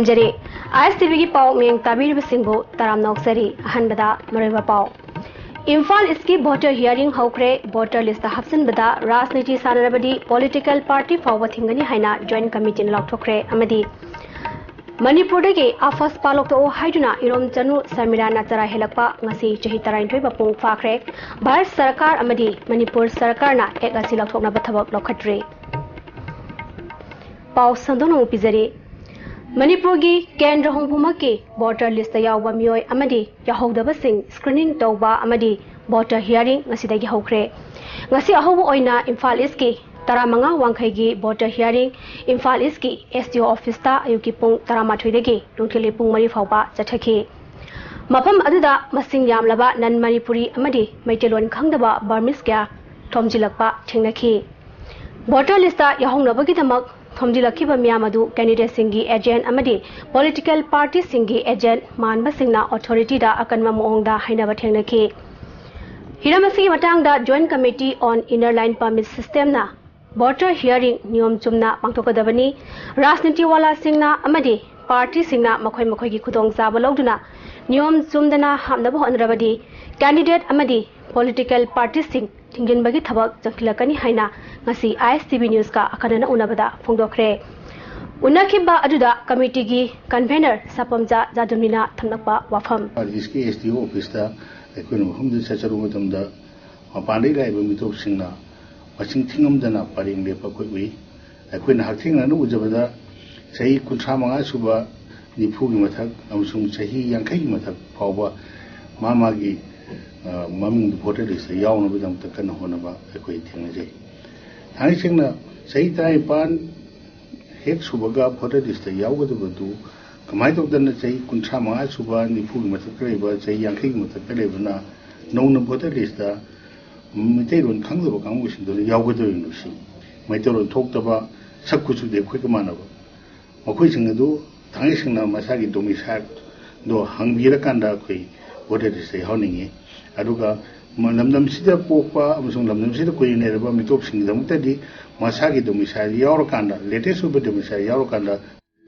जरे ISTV की पाव में ताबीर सिंह तराम नौसरी अहनबदा मरेवा पाव इम्फाल इसकी वोटर हियरिंग हौक्रे वोटर लिस्ट हब्सनबदा राजनीति सानरबदी पॉलिटिकल पार्टी फाव थिंगनी हाइना जॉइंट कमिटी लौथोक्रे अमदी मणिपुर के आफस पालोक्तो हाइदुना इरोम चनु Samira नाचरा हेलकपा ngasi chahi 12 bapung फाख्रे Bharat सरकार अमदी मणिपुर सरकार ना एक असि लौथोकना थबक लौखत्रे पाव संदोनो पिजरे मणिपुर की केंद्र होंगपुम के वोटर लिस्ट याव मियोय अमदी याहौदबसिंग स्क्रीनिंग तौबा अमदी वोटर हियरिंग ngasi हौख्रे ngasi अहौब ओइना इम्फाल ईस्ट की 15 वांखै की वोटर हियरिंग इम्फाल ईस्ट की SDO ऑफिस ता अयुकी पुंग 13 दगी नुंखिले पुंग 3 फाउबा चथखि मफम अदुदा मसिंग यामलबा नन मणिपुरी अमदी मैतेलोन खंगदबा बर्मिस क्या थोमजिलकपा ठेंगनखि वोटर लिस्ट याहौनबगिदमक थोमजिलखिबा मियामदु कैंडिडेट सिंगी एजेंट अमदी पॉलिटिकल पार्टी सिंगी एजेंट मानबसिंगना अथॉरिटी दा अकनवा मोंगदा हाइनबा ठेंगनखि हिरमसी मटांगदा joint committee on inner line permit system ना वोटर हियरिंग नियम चुमना पांगथोकदबनी राजनीति वाला सिंगना अमदी पार्टी सिंगना मखोय मखोय की खुदोंग चाबा लौदुना नियम चुमदना हामनबो होनरबदी कैंडिडेट अमदी पॉलिटिकल पार्टी सिंग थिंगिनबगी थबक जखिलकनी हाइना ngasi ISTV न्यूज का अखनना उनबदा फोंदोखरे उनखिबा अदुदा कमिटी की कन्वेनर सपमजा जादुमिना थमनकपा वाफम इसके SDO ऑफिस ता अखोन मफमदि सचरु मतमदा मपानै लाइबा मिथोपसिंगना मसिंग थिंगमदना पारिंग लेपा कोइ अखोन हाथिंगना उजबदा सही 35 सुबा निफु की मथक अमसुंग सही 50 की मथक फावबा मामागी ममिंग वोटर लिस्ट यावनबदम तकन होनबा अखोइ थिंगजे हानि सिंगना सही 15 हेक सुबगा वोटर लिस्ट यावगदबदु कमाय तौदन सही 35 सुबा निफु की मथक लेबा सही 50 की मथक लेबना नौन वोटर लिस्ट मितेरोन खंगदबा कांगुसिंदो यावगदोइनुसि मैतेरोन थोक्तबा सक्कुसु देखोय कमानबा मखोय सिंगदु थांगे सिंगना मसागी डोमिसाइल दो हंगबिरा कांदा कोई वोटर लिस्ट यावनिंगे अदुगा लमदम सिदा पोकपा अमसुंग लमदम सिदा कोई नेरबा मितोप सिंगदमतदि मसागी डोमिसाइल यावरकांदा लेटेस्ट उब डोमिसाइल यावरकांदा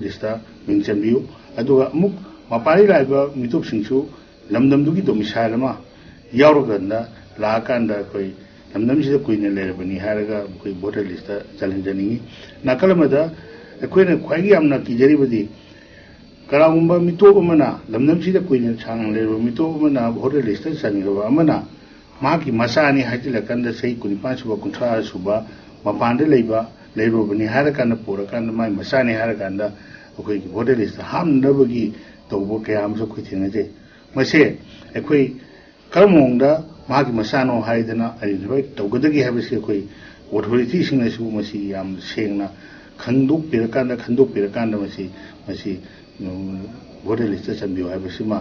लिस्टा मिंचनबियु अदुगा अमुक मपारी लाइबा मितोप सिंगसु लमदमदुगी डोमिसाइल मा यावरकांदा लाकांदा कोई लमदम सिदा कोई ने लेरबनी हारगा कोई वोटर लिस्ट चैलेंजनिंगी नाकलमदा अखोइना ख्वाइगी यामना किजरिबदी कराउंबा मितोप अमना लमदम सिदा कोई ने छांग लेरबा मितोप अमना वोटर लिस्ट चनिरबा अमना माकी मसानी हाइतिलकंदा सही 15 सुबा 30 सुबा मपांदे लेबा लेरोबनी हारकांदा पोरकांदा माय मसानी हारकांदा अखोइ वोटर लिस्ट हामनबगी तौबो कयामसु खुथिनजे मसे अखोइ करमोंगदा माकी मसानो हाइदना आइदिबाय तौगदगी हाबसे अखोइ अथॉरिटी सिंगनसु मसी याम सेंगना खंदोक पिरकांदा मसी वोटर लिस्ट चनबियो हाबसिमा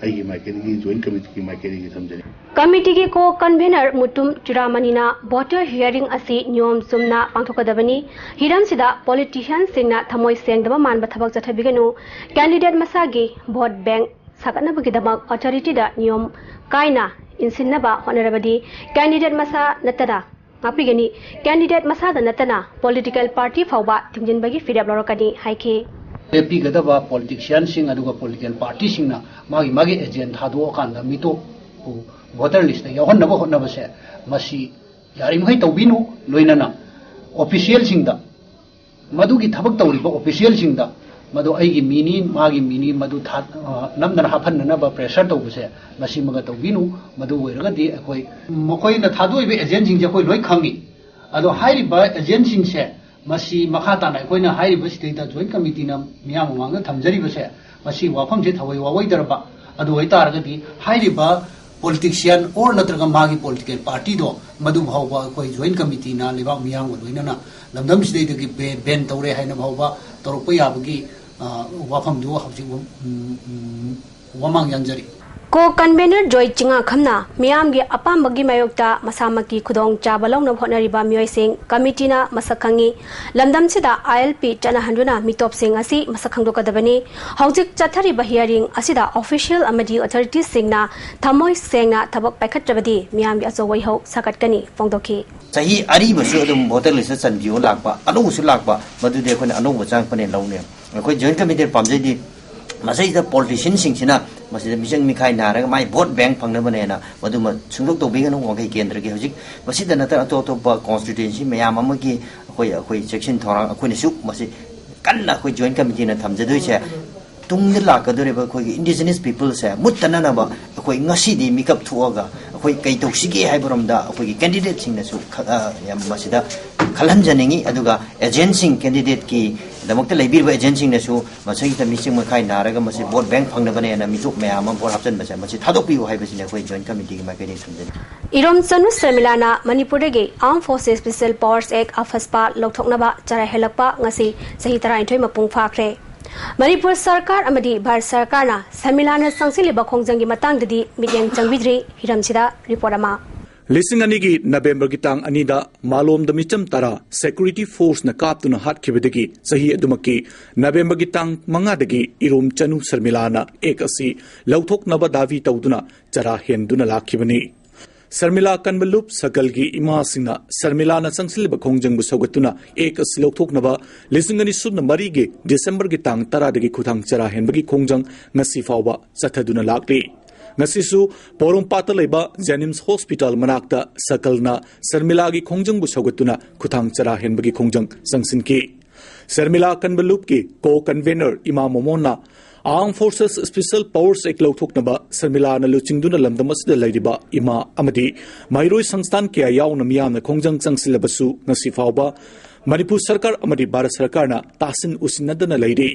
आइगी माइकेरी जॉइंट कमिटी की माइकेरी की थमजरी कमिटी की को कन्वेनर मुतुम चुरामनीना वोटर हियरिंग असि नियम Sumana पांथोकदबनी हिरमसिदा politician सिंगना थमोय सेंगदबा मानबा थबक जथबिगनु candidate मसागी vote bank सागनबगिदमक अथॉरिटीदा नियम कायना इंसिनबा होनरबदी कैंडिडेट मसा नतना मापिगनी candidate मसादा नतना political party फावबा थिंजिनबगी फिरेब लरकनी हाइखे AP Gadaba politician सिंग अदुगा पॉलिटिकल पार्टी सिंगना मागी एजेंट थादो कांदा मितो वोटर लिस्ट यावहनबा होनबसे मसी यारिमहै तौबिनु लोइनना ऑफिशियल सिंगदा मदुगी थबक तौरिबा ऑफिशियल सिंगदा मदु आइगी मिनी मागी मिनी मदु था नमदन हाफननबा प्रेशर तौबसे मसी मगा तौबिनु मदु ओइरगदी अखोइ मखोइना थादोइबे एजेंट सिंग जे कोइ लोइ खंगी अदो हाइरिबा एजेंट सिंग से मसी मखा ताना अखोइना हाइरिबा स्टेट जॉइंट कमिटी ना मियाम मांग थमजरिबसे मसी वाफम से थवै वावैदरबा अदो ओइतारगदी हाइरिबा पॉलिटिशियन और नत्रगा मागी पॉलिटिकल पार्टी दो मदु भावबा कोई जॉइंट कमिटी ना लेबा मियाम लोइनना लमदम सिदैदगी बेन तौरे हाइना भावबा तौरप याबगी वाफम दो हौजि वमांग यांजरी को कन्वेनर जॉय चिंगा खमना मियाम गे अपामबगी मायोक्ता मसामकी खुदोंग चाबलौन होनरिबा मियोइसिंग कमिटीना मसखंगी लमदम सिदा ILP चना हंडुना मिटॉप सिंग असि मसखंगदोकदबनी हौजिक चथरिबा हियरिंग असिदा ऑफिशियल अमदी अथॉरिटी सिंगना थमोय सेंगना थबक पाइखत्रबदी मियाम गे अचोवै हौ सकटकनी फोंदोखि सही अरीबसु अदुम वोटर लिस्ट चनबियो लाकबा अनौसु लाकबा मदुदे अखोन अनौब चांगपने लौने ꯑꯩꯈꯣꯏ ꯖꯣꯏꯟ ꯀꯃꯤꯇꯤ ꯄꯥꯝꯖꯩꯗꯤ ꯃꯁꯤꯗ ꯄꯣꯂꯤꯇꯤꯁꯤꯌꯟꯁꯤꯡꯁꯤꯅ ꯃꯁꯤꯗ ꯃꯤꯆꯪ ꯃꯤꯈꯥꯏ ꯅꯥꯔꯒ ꯃꯥꯏ ꯚꯣꯠ ꯕꯦꯡꯛ ꯐꯪꯅꯕꯅꯦꯅ ꯃꯗꯨꯃ ꯁꯨꯡꯗꯣꯛ ꯇꯧꯕꯤꯒꯅꯨ ꯋꯥꯡꯈꯩ ꯀꯦꯟꯗ꯭ꯔꯒꯤ ꯍꯧꯖꯤꯛ ꯃꯁꯤꯗ ꯅꯠꯇꯅ ꯑꯇꯣꯞ ꯑꯇꯣꯞꯄ ꯀꯣꯟꯁꯇꯤꯇ꯭ꯌꯨꯟꯁꯤ ꯃꯌꯥꯝ ꯑꯃꯒꯤ ꯑꯩꯈꯣꯏ ꯆꯦꯛꯁꯤꯟ ꯊꯧꯔꯥꯡ ꯑꯩꯈꯣꯏꯅꯁꯨ ꯃꯁꯤ ꯀꯟꯅ ꯑꯩꯈꯣꯏ ꯖꯣꯏꯟ ꯀꯃꯤꯇꯤꯅ ꯊꯝꯖꯗꯣꯏꯁꯦ ꯇꯨꯡꯗ ꯂꯥꯛꯀꯗꯧꯔꯤꯕ ꯑꯩꯈꯣꯏꯒꯤ ꯏꯟꯗꯤꯖꯤꯅꯁ ꯄꯤꯄꯜꯁꯦ ꯃꯨꯠꯇꯅꯅꯕ ꯑꯩꯈꯣꯏ ꯉꯁꯤꯗꯤ ꯃꯤꯀꯞ ꯊꯣꯛꯑꯒ ꯑꯩꯈꯣꯏ ꯀꯩ ꯇꯧꯁꯤꯒꯦ ꯍꯥꯏꯕꯔꯣꯝꯗ ꯑꯩꯈꯣꯏꯒꯤ ꯀꯦꯟꯗꯤꯗꯦꯠꯁꯤꯡꯅꯁꯨ ꯌꯥꯝ ꯃꯁꯤꯗ ꯈꯜꯍꯟꯖꯅꯤꯡꯉꯤ ꯑꯗꯨꯒ ꯑꯦꯖꯦꯟꯠꯁꯤꯡ ꯀꯦꯟꯗꯤꯗꯦꯠꯀꯤ ꯗꯃꯛꯇ ꯂꯩꯕꯤꯔꯤꯕ ꯑꯦꯖꯦꯟꯠꯁꯤꯡꯅꯁꯨ ꯃꯁꯤꯒꯤꯗ ꯃꯤꯆꯪ ꯃꯈꯥꯏ ꯅꯥꯔꯒ ꯃꯁꯤ ꯚꯣꯠ ꯕꯦꯡꯛ ꯐꯪꯅꯕꯅꯦꯅ ꯃꯤꯇꯣꯞ ꯃꯌꯥꯝ ꯑꯃ ꯚꯣꯠ ꯍꯥꯞꯆꯤꯟꯕꯁꯦ ꯃꯁꯤ ꯊꯥꯗꯣꯛꯄꯤꯌꯨ ꯍꯥꯏꯕꯁꯤꯅ ꯑꯩꯈꯣꯏ ꯖꯣꯏꯟ ꯀꯃꯤꯇꯤꯒꯤ ꯃꯥꯏꯀꯩꯗꯒꯤ ꯊꯝꯖꯅꯤ इरोम चनु शर्मिलाना मणिपुरदगी armed forces special powers act AFSPA लौथोकनबा चरा हेलकपा ngasi sahi 12 मपुंग फाखरे मणिपुर सरकार अमदी भारत सरकारना शर्मिलाना संगसिलिबा खोंजंगी मतंगददी मिटेंग चंगबिद्री हिरमसिदा रिपोर्ट अमा लिसिंग अनिगी नवेंबर की तांग अनिदा मालोम द मिचम तरा सिक्योरिटी फोर्स न कापतुना हाटखिबदगी सही अदुमकी नवेंबर की तांग मंगादगी इरोम चनु शर्मिलाना एक असि लौथोकनबा दावी तौदुना चरा हेंदुना लाखिबनी शर्मिला कनबलुप सकल की इमा सिंह शर्मिलाना संगसिलिब खोंजंग सौगतुना एक असि लौथोकनबा लिसिंगनि सुन मरी के दिसंबर की तांग तरादगी खुथांग चरा हेंबगी खोंजंग ngasi फावबा चथदुना लाकली ngasisu पोरोंपाता लेबा जेनिम्स हॉस्पिटल मनाक्ता सकलना शर्मिला की खोंजंग सौगतुना खुथांग चरा हेंबगी खोंजंग संगसिनकी शर्मिला कनबलुप की को कन्वेनर इमा मोमोना आर्म फोर्सेस स्पेशल पावर्स एक लौथोकनबा शर्मिलाना लुचिंगदुना लमदमसदा लैरिबा इमा अमदी माइरोय संस्थान के यावना मियामना खोंजंग चंगसिलबसु ngasi फावबा मणिपुर सरकार अमदी भारत सरकारना तासिन उसिनदना लैरि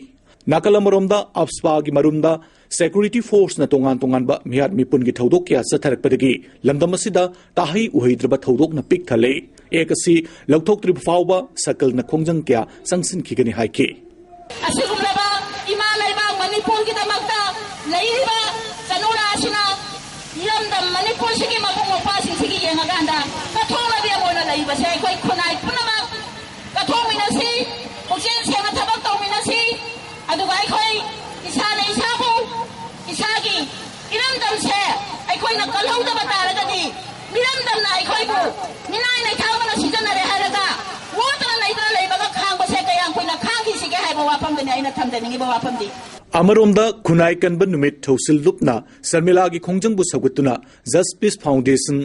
नाकलमरोमदा अफस्पा की मरुमदा सिक्योरिटी फोर्स न तोंगान तोंगानबा मियाद मिपुन की थौदोक क्या सथरकपदगी लमदमसिदा ताही उहैद्रबा थौदोक न पिक थले एक असि लौथोक्त्रिब फावबा सकल न खोंजंग क्या संगसिन खिगनि हाइके असिगुमलबा इमा लैबा मणिपुर की दमकता लैरिबा चनुरा असिना लमदम मणिपुर सिगी मबुंग मपासिंग सिगी येंगागांदा कथोंलबि अमोना लैबसे अखोय खुनाय पुनमा कथोंमिनसि पुक्सेन सेवा थबक तौमिनसि अदुगा अखोय इसाने इसाबु इसागी इरमदमसे अखोयना कलहौदबा तारगदि मिरमदमना अखोयबु मिनाय नैथावना सिजनरे हारगा वोतना नैद्रा लैबगा खांगबसे कयां कुइना खांगिसिगे हायबा वाफमदनि आइना थमदनिगिबा वाफमदि अमरोमदा खुनाई कनब नुमित थौसिल लुपना शर्मिला की खोंजंगबु सौगतुना जस्ट पीस फाउंडेशन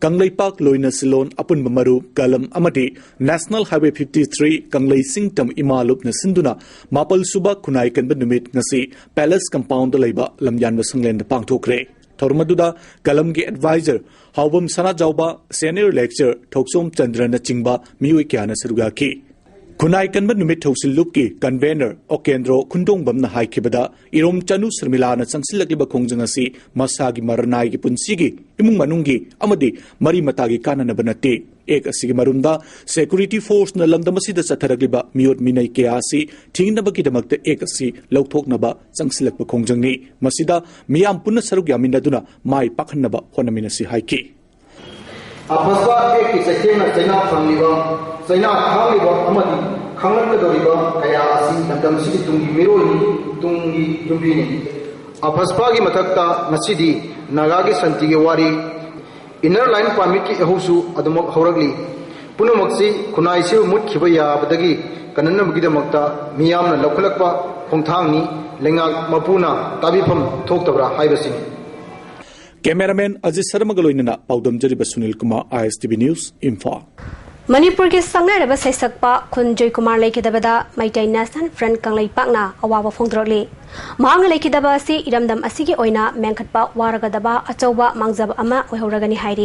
कंगलैपाक लोइना सिलोन अपुनब मरु कलम अमदि नेशनल हाईवे 53 कंगलै सिंगतम इमा लुपना सिंदुना मापल सुबा खुनाई कनब नुमित ngasi पैलेस कंपाउंड लैबा लमयानब संगलेंद पांगथोखरे थौरमदुदा कलम की एडवाइजर हावबम सना जाउबा सीनियर लेक्चर थौसोम चंद्रन चिंबा मियोय क्याना सरुगाकी खुनाई कनब नुमित थौसिलुप की कन्वेनर ओकेंद्रो खुंदोंबमना हाइखिबदा इरोम चनु शर्मिलाना संगसिलकलिबा खोंजंग असि मसागी मरनाई की पुंसीगी इमुंग मनुंगी अमदि मरी मतागी काननब नते एक असिगी मरुंदा सिक्योरिटी फोर्स न लमदमसिदा चथरगलिबा मियोट मिनै केयासी थिंगनबगी दमकते एक असि लौथोकनबा संगसिलकबा खोंजंगनी मसिदा मियाम पुन्ना सरुग यामिनदुना माई पाखनबा होनमिनसि हाइकी अफस्पा एक की सचेना चैना फंगलिबा चैना खांगलिबा अमदि खांगलकदोरिबा कया असि लमदमसिगी तुंगी मिरोनी तुंगी जुंबिनी अफस्पा की मथक्ता नसिदी नागागी संतिगे वारी इनर लाइन परमिट की अहुसु अदमक हौरगली पुनमक्सी खुनाइसे मुतखिबा याबदगी कननबगिदमक्ता मियामना लौखलकपा खोंथांगनी लेंगा मपुना ताबिफम थोक्तबरा हाइबसिनी कैमरामैन अजय शर्मा गलोइनना पाउदम जरिबा सुनील कुमार ISTV न्यूज इम्फाल मणिपुर के संगनारब सैसक्पा खुन जय कुमार लेकिदबदा मैतै नेशनल फ्रंट कंगलैपाकना अवाबा फोंदरले मांगना लेकिदबा असि इरमदम असिगी ओइना मेंखटपा वारगदबा अचौबा मांगजब अमा ओइहौरगनि हाइरि